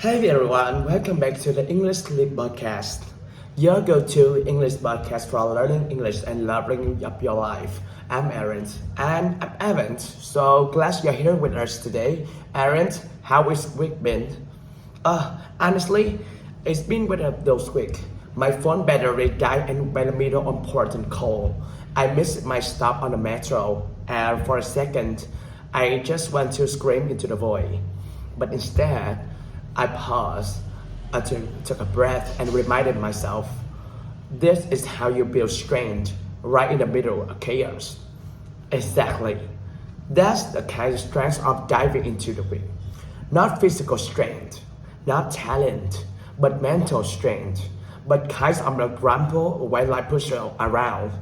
Hey everyone, welcome back to the NHถี่podcast. Your go-to English podcast for learning English and leveling up your life. I'm Aaron and I'm Evan. So glad you're here with us today. Aaron, how is week been? Honestly, it's been one of those weeks. My phone battery died in the middle of important call. I missed my stop on the metro, and for a second, I just want to scream into the void. But instead, I paused, took a breath, and reminded myself, this is how you build strength right in the middle of chaos. Exactly. That's the kind of strength of diving into the week. Not physical strength, not talent, but mental strength, but kinds of the grumble when life pushes you around.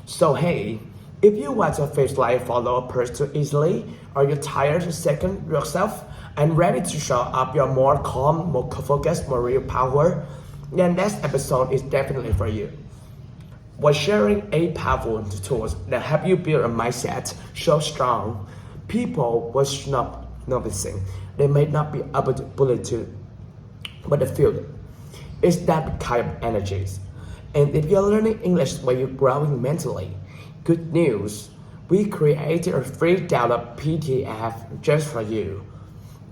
So hey, if you want to face life follow a person easily, or you're tired of second yourself, and ready to show up your more calm, more focused, more real power, then this episode is definitely for you. We're sharing 8 powerful tools that help you build a mindset so strong, people will not noticing. They may not be able to, but they feel it. It's that kind of energies. And if you're learning English while you're growing mentally, good news, we created a free download PDF just for you.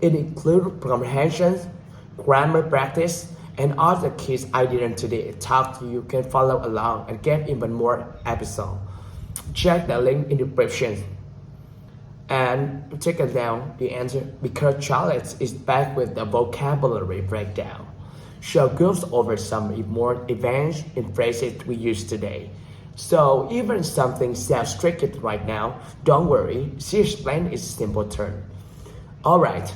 It includes comprehension, grammar practice, and all the keys I didn't today talk to you can follow along and get even more episodes. Check the link in the description. And check it down the answer because Charlotte is back with the vocabulary breakdown. She goes over some more advanced phrases we use today. So even something sounds tricky right now, don't worry, she explained its simple term. Alright,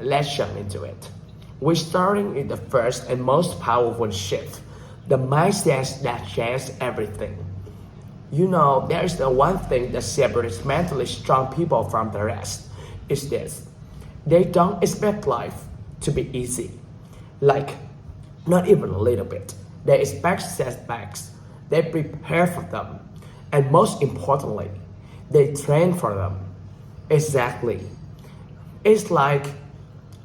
let's jump into it. We're starting with the first and most powerful shift, the mindset that changes everything. You know, there's the one thing that separates mentally strong people from the rest. It's this. They don't expect life to be easy. Like, not even a little bit. They expect setbacks. They prepare for them. And most importantly, they train for them. Exactly. It's like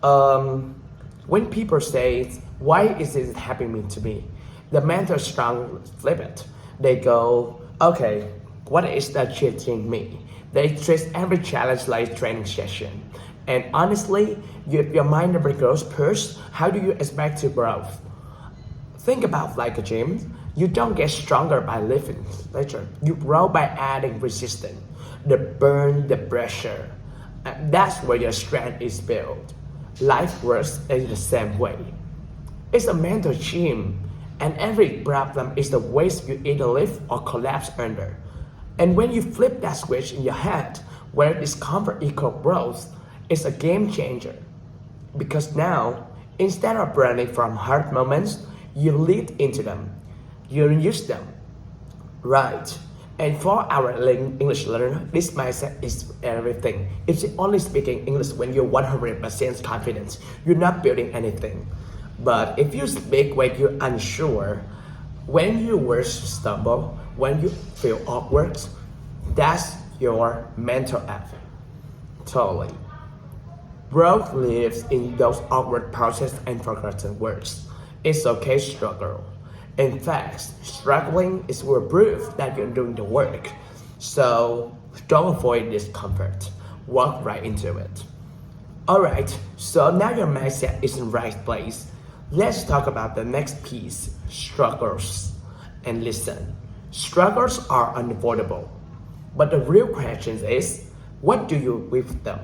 when people say, why is this happening to me? The mental strong flip it. They go, okay, what is that teaching me? They treat every challenge like a training session. And honestly, if your mind never grows first, how do you expect to grow? Think about like a gym. You don't get stronger by lifting later. You grow by adding resistance, the burn, the pressure. And that's where your strength is built. Life works in the same way. It's a mental gym, and every problem is the waste you either lift or collapse under. And when you flip that switch in your head, where discomfort equals growth, it's a game changer. Because now, instead of running from hard moments, you lead into them. You use them. Right. And for our English learner, this mindset is everything. If you're only speaking English when you're 100% confident, you're not building anything. But if you speak when you're unsure, when your words stumble, when you feel awkward, that's your mental effort. Totally. Growth lives in those awkward pauses and forgotten words. It's okay to struggle. In fact, struggling is proof that you're doing the work. So don't avoid discomfort. Walk right into it. Alright, so now your mindset is in the right place. Let's talk about the next piece, struggles. And listen, struggles are unavoidable. But the real question is, what do you do with them?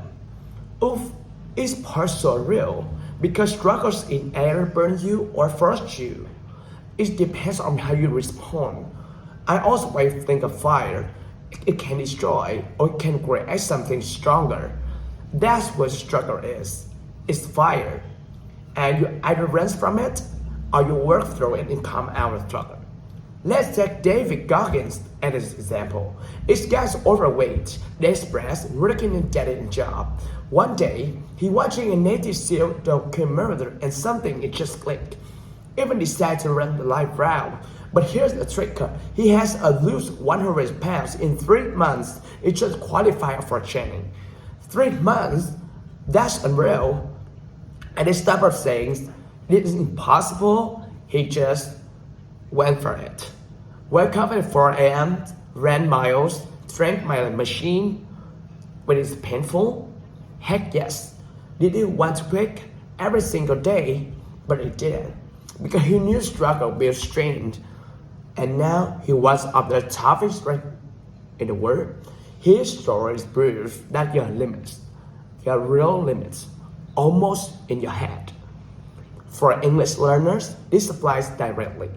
Oof, is part so real? Because struggles in either burn you or force you. It depends on how you respond. I also think of fire. It can destroy or it can create something stronger. That's what struggle is. It's fire. And you either run from it or you work through it and come out of struggle. Let's take David Goggins as an example. This guy's overweight, depressed, working and getting a job. One day, he watching a Navy SEAL documentary and something it just clicked. Even decided to run the life route. But here's the trick. He has to lose 100 pounds in 3 months. It just qualified for training. 3 months? That's unreal. And instead of saying, this is impossible, he just went for it. Woke up at 4 a.m., ran miles, drank my machine when it's painful. Heck yes. Did he want to quit every single day? But he didn't. Because he knew struggle builds strength. And now he was of the toughest in the world. His story is proof that your limits, your real limits, almost in your head. For English learners, this applies directly.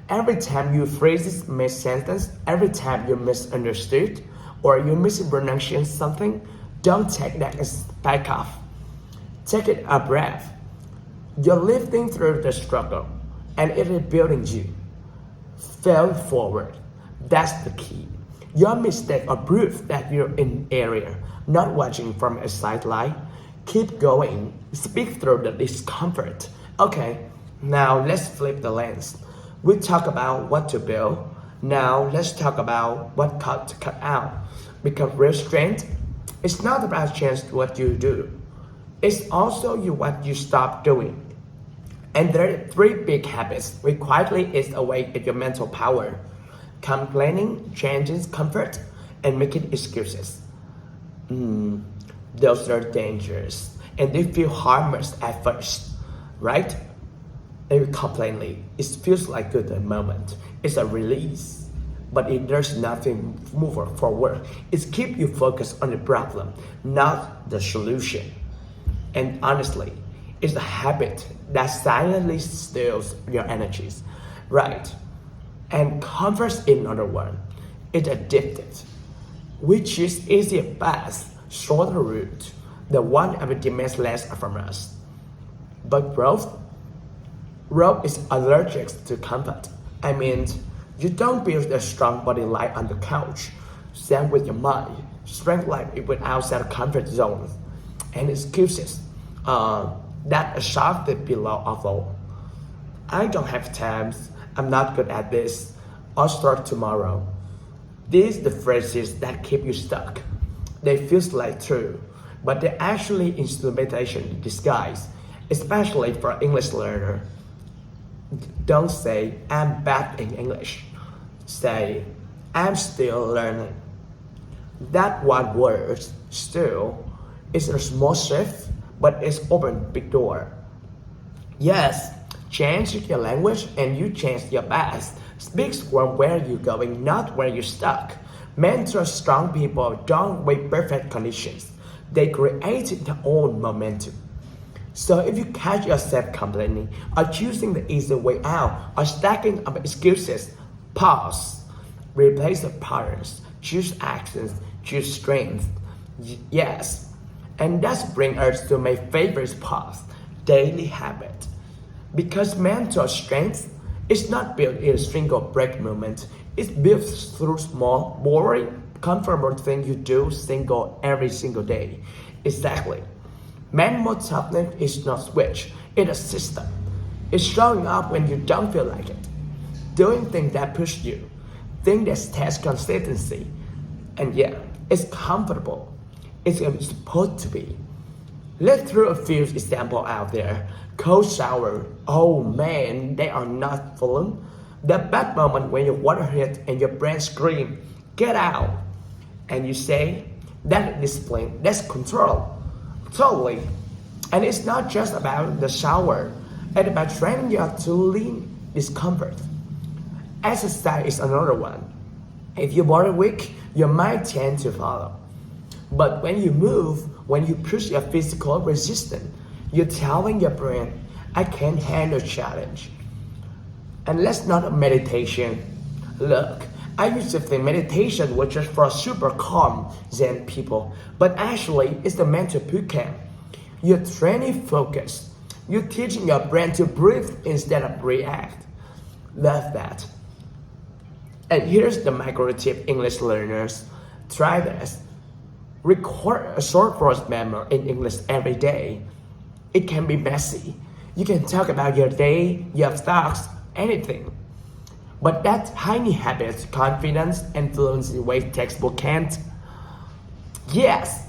Every time you phrase a sentence, every time you misunderstood or you mispronounce something, don't take that as back off. Take it a breath. You're living through the struggle and it is building you. Fail forward. That's the key. Your mistake are proof that you're in area, not watching from a sideline. Keep going. Speak through the discomfort. Okay, now let's flip the lens. We talk about what to build. Now let's talk about what to cut out. Because real strength, it's not about change what you do. It's also what you stop doing. And there are 3 big habits which quietly eats away at your mental power. Complaining, changing comfort, and making excuses. Those are dangerous. And they feel harmless at first, right? And complainingly, it feels like good at the moment. It's a release. But there's nothing move forward. It's keep you focused on the problem, not the solution. And honestly, it's a habit that silently steals your energies, right? And comfort's another one. It's addictive. We choose easier path, shorter route, the one that demands less from us. But growth is allergic to comfort. I mean, you don't build a strong body like on the couch. Same with your mind. Strength like it went outside the comfort zone. And excuses. That a sharp that below of all. I don't have time. I'm not good at this. I'll start tomorrow. These are the phrases that keep you stuck. They feel like true, but they're actually instrumentation in disguise, especially for English learner. Don't say, I'm bad in English. Say, I'm still learning. That one word, still, is a small shift, but it's open big door. Yes, change your language and you change your path. Speak from where you're going, not where you're stuck. Mentor strong people don't wait perfect conditions. They create their own momentum. So if you catch yourself complaining or choosing the easy way out or stacking up excuses, pause. Replace the patterns. Choose actions. Choose strength. Yes. And that's brings us to my favorite path, daily habit. Because mental strength is not built in a single break moment. It's built through small, boring, comfortable things you do every single day. Exactly. Mental toughness is not switch, it's a system. It's showing up when you don't feel like it. Doing things that push you. Things that test consistency. And yeah, it's comfortable. It's supposed to be. Let's throw a few examples out there. Cold shower. Oh man, they are not fun. The bad moment when your water hits and your brain screams, get out. And you say, that's discipline, that's control. Totally. And it's not just about the shower. It's about training you to lean discomfort. Exercise is another one. If your body weak, your mind tends to follow. But when you move, when you push your physical resistance, you're telling your brain, I can handle challenge. And let's not meditation. Look, I used to think meditation was just for super calm Zen people, but actually it's the mental boot camp. You're training focus. You're teaching your brain to breathe instead of react. Love that. And here's the micro tip, English learners. Try this. Record a short voice memo in English every day. It can be messy. You can talk about your day, your thoughts, anything. But that tiny habit, confidence, and fluency in ways textbook can't. Yes,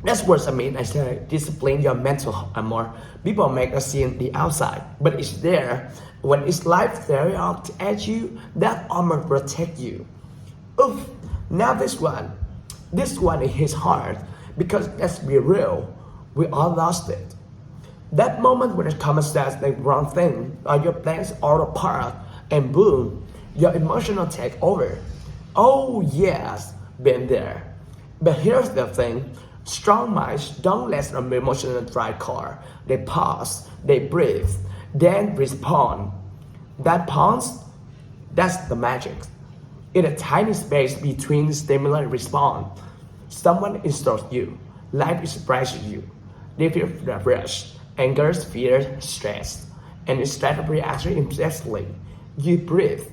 That's what I mean. I say discipline your mental armor. People make us see the outside, but it's there. When it's life very out at you, that armor protect you. Oof. Now this one is hard because let's be real, we all lost it. That moment when it comes says the wrong thing, or your plans all apart, and boom, your emotional take over. Oh yes, been there. But here's the thing, strong minds don't let an emotional dry car. They pause, they breathe, then respond. That pause, that's the magic. In a tiny space between stimuli and response, someone insults you, life surprises you. They feel refreshed, anger, fear, stress, and instead of reacting impulsively, you breathe,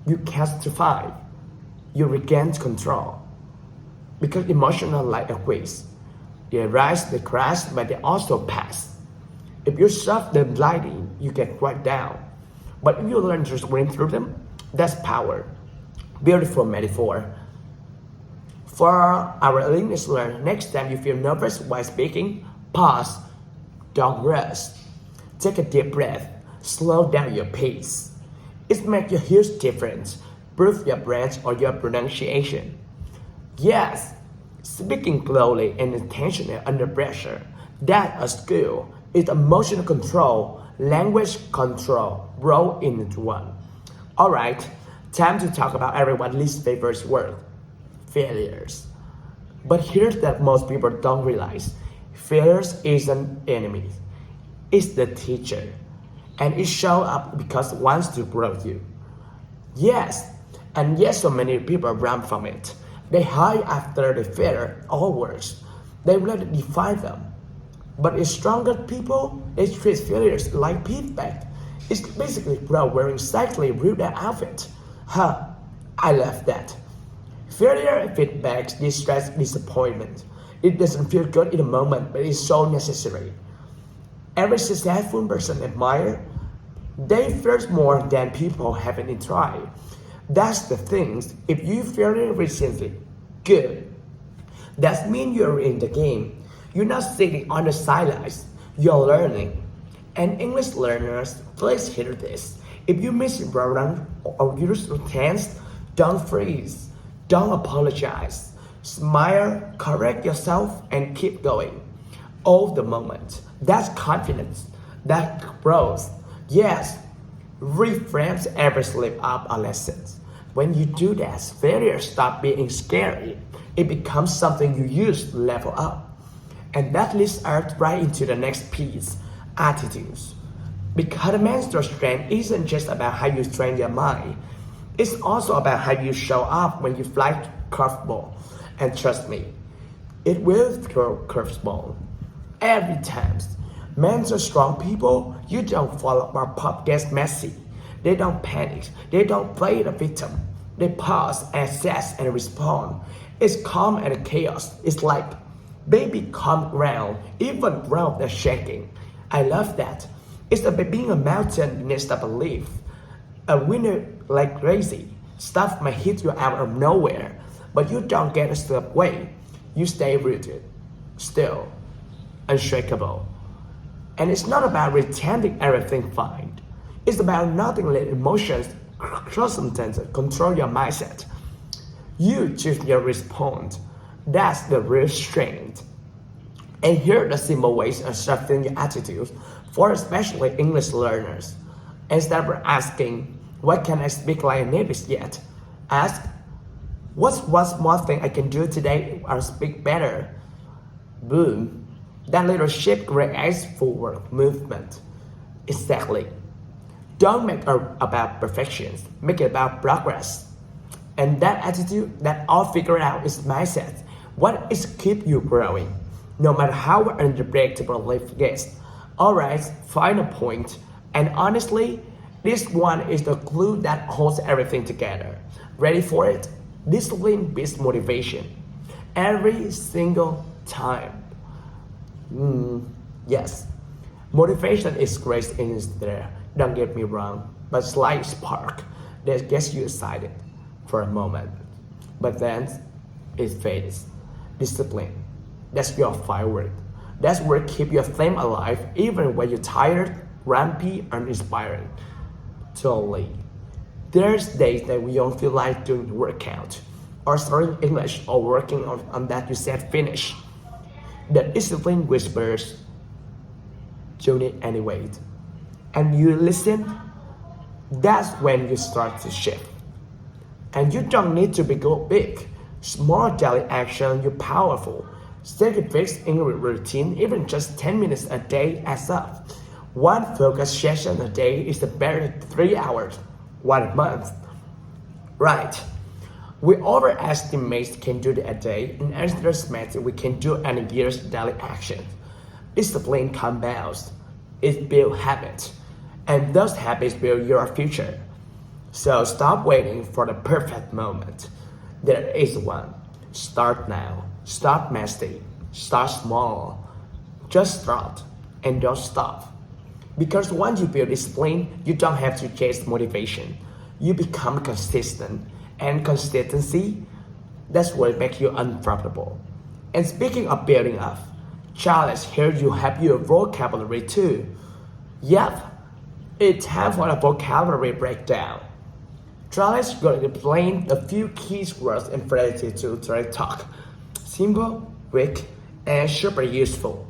you testify, you regain control. Because emotions are like a waves. They rise, they crash, but they also pass. If you surf them lightly, you get right down. But if you learn to swim through them, that's power. Beautiful metaphor. For our English learner, next time you feel nervous while speaking, pause, don't rush. Take a deep breath, slow down your pace. It makes a huge difference. Prove your branch or your pronunciation. Yes, speaking slowly and intentionally under pressure. That's a skill. It's emotional control, language control, roll into one. Alright, time to talk about everyone's least favorite word, failures. But here's that most people don't realize. Failures isn't enemy. It's the teacher. And it shows up because it wants to grow you. Yes, and yes, so many people run from it. They hide after the failure or worse. They let it define them. But in stronger people, they treat failures like feedback. It's basically bro wearing exactly ripped outfit. I love that. Failure and feedback distress disappointment. It doesn't feel good in the moment, but it's so necessary. Every successful person admire, they first more than people haven't tried. That's the thing. If you fail recently, good. That means you're in the game. You're not sitting on the sidelines. You're learning. And English learners, please hear this. If you miss a program or use tense, don't freeze. Don't apologize. Smile, correct yourself, and keep going. All the moment. That's confidence. That's growth. Yes, reframes every slip up or lessons. When you do that, failure stops being scary. It becomes something you use to level up. And that leads us right into the next piece, attitudes. Because mental strength isn't just about how you train your mind. It's also about how you show up when you fly curveball. And trust me, it will throw curveball. Every time. Mental strong people, you don't fall apart, pop gets messy. They don't panic. They don't play the victim. They pause, assess, and respond. It's calm and chaos. It's like baby calm ground, even ground that's shaking. I love that. It's about being a mountain next to a leaf. A winner like crazy. Stuff might hit you out of nowhere, but you don't get swept away. You stay rooted, still, unshakable. And it's not about pretending everything fine. It's about nothing let emotions, circumstances control your mindset. You choose your response. That's the real strength. And here are the simple ways of shifting your attitude for especially English learners. Instead of asking, what can I speak like a native yet? Ask, what's one small thing I can do today or speak better? Boom. That little shift creates forward movement. Exactly. Don't make it about perfection. Make it about progress. And that attitude, that all figure out is mindset. What is keep you growing? No matter how unpredictable life gets. Alright, final point. And honestly, this one is the glue that holds everything together. Ready for it? Discipline beats motivation. Every single time. Yes, motivation is great in there, don't get me wrong, but slight spark that gets you excited for a moment, but then it fades. Discipline, That's your firework. That's what keeps your flame alive even when you're tired, grumpy, uninspired. Totally. There's days that we don't feel like doing the workout, or studying English, or working on that you said finish. The discipline whispers, do it anyway. And you listen, that's when you start to shift. And you don't need to be big. Small daily action, you're powerful. Set a fixed English routine, even just 10 minutes a day adds up. One focus session a day is better than 3 hours, 1 month. Right. We overestimate can do it a day and underestimate we can do in a year's daily action. Discipline compounds. It builds habits. And those habits build your future. So stop waiting for the perfect moment. There is one. Start now. Start messy. Start small. Just start and don't stop. Because once you build discipline, you don't have to chase motivation. You become consistent. And consistency, that's what makes you unstoppable. And speaking of building up, Charles, here you have your vocabulary too. Yep, it's time for a vocabulary breakdown. Charles is going to explain a few key words and phrases to today's talk. Simple, quick, and super useful.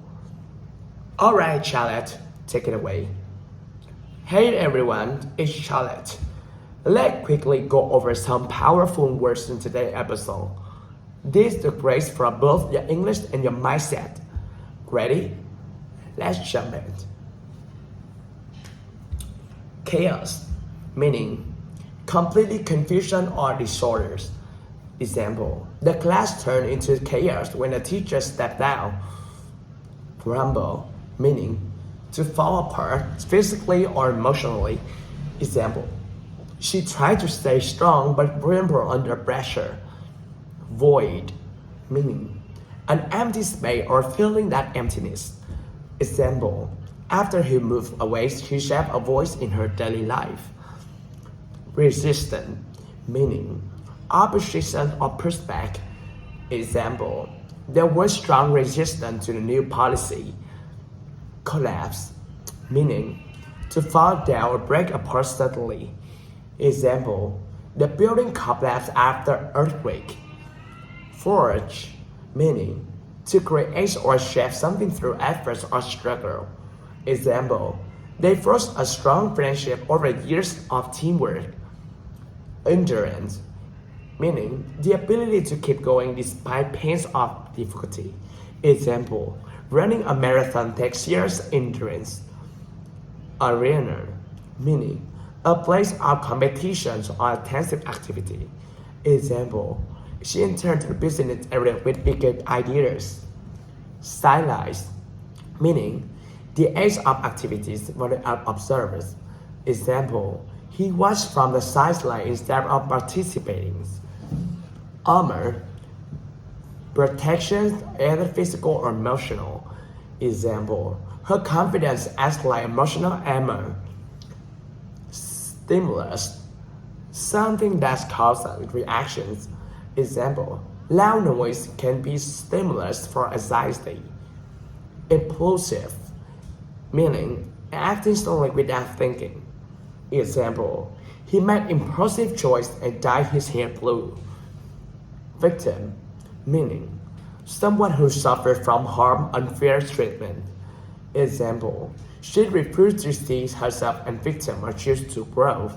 Alright, Charlotte, take it away. Hey everyone, it's Charlotte. Let's quickly go over some powerful words in today's episode. This is great for both your English and your mindset. Ready? Let's jump in. Chaos, meaning completely confusion or disorders. Example, the class turned into chaos when the teacher stepped down. Crumble, meaning to fall apart physically or emotionally. Example, she tried to stay strong but trembled under pressure. Void, meaning an empty space or feeling that emptiness. Example, after he moved away, she had a voice in her daily life. Resistant, meaning opposition or pushback. Example, there was strong resistance to the new policy. Collapse, meaning to fall down or break apart suddenly. Example, the building collapsed after earthquake. Forge, meaning to create or shape something through effort or struggle. Example, they forged a strong friendship over years of teamwork. Endurance, meaning the ability to keep going despite pains of difficulty. Example, running a marathon takes years endurance. Arena, meaning a place of competitions or intensive activity. Example, she entered the business area with bigger ideas. Stylized, meaning the age of activities for the observers. Example, he watched from the sideline instead of participating. Armor, protection, either physical or emotional. Example, her confidence acts like emotional armor. Stimulus, something that causes reactions. Example, loud noise can be stimulus for anxiety. Impulsive, meaning acting slowly without thinking. Example, he made impulsive choice and dyed his hair blue. Victim, meaning someone who suffered from harm, unfair treatment. Example, she refused to see herself as victim or choose to grow.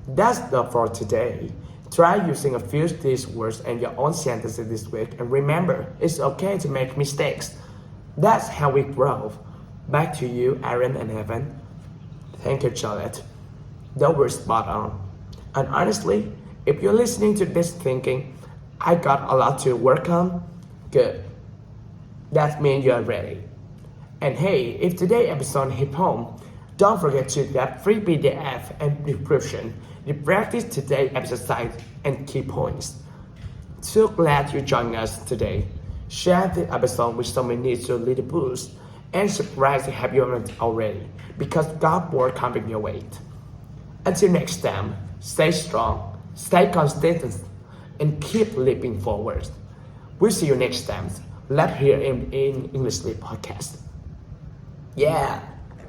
That's all for today. Try using a few of these words in your own sentences this week, and remember, it's okay to make mistakes. That's how we grow. Back to you, Aaron and Evan. Thank you, Charlotte. Those were spot on. And honestly, if you're listening to this thinking, I got a lot to work on, good. That means you're ready. And hey, if today's episode hit home, don't forget to get free PDF and description to practice today's exercise and key points. So glad you joined us today. Share the episode with someone who needs a little boost, and subscribe if you haven't already, because God will come in your way. Until next time, stay strong, stay consistent, and keep leaping forward. We'll see you next time. let's hear him in English Lit podcast. Yeah.